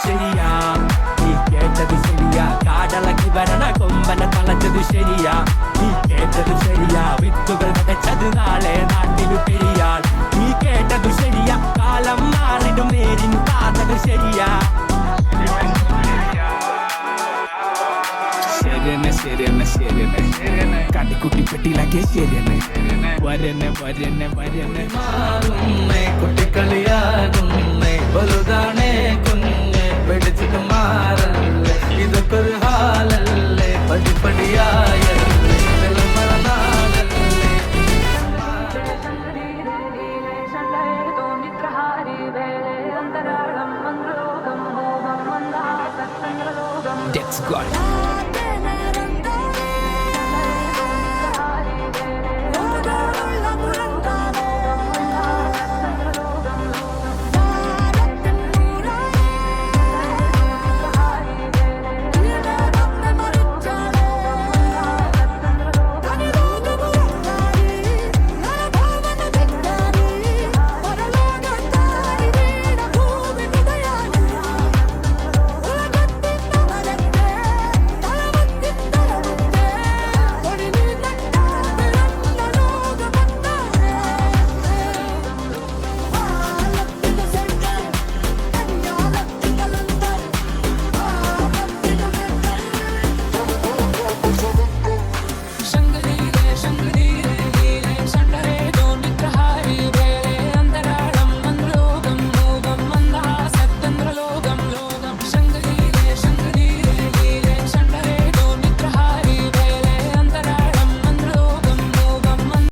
ശരിയാ നീ കേട്ടത് ശരിയാ, കാടളക്കി വരണ കൊമ്പനെ തളച്ചത് ശരിയാ, നീ കേട്ടത് ശരിയാ, വിത്തുകൾ വിതച്ചത് നാളെ നാട്ടിലു പെരിയാൾ. നീ കേട്ടത് ശരിയാ, കാലം മാറിടും നേരിൻ പാതകൾ ശരിയാ. ശരിയെന്നെ ശരിയെന്നെ ശരിയെന്നെ കടിക്കുട്ടി പെട്ടിയിലാക്കിയ ശരിയെന്നെ വരനെ വരനെ വരനെ മാറുന്നേ കുട്ടിക്കളിയാകുന്നേ വലുതാണേ കുഞ്ഞെ പിടിച്ചിട്ട് മാറല്ലേ ഇതൊക്കെ ഒരു ഹാലല്ലേ പടിപടിയായല്ലേ That's God.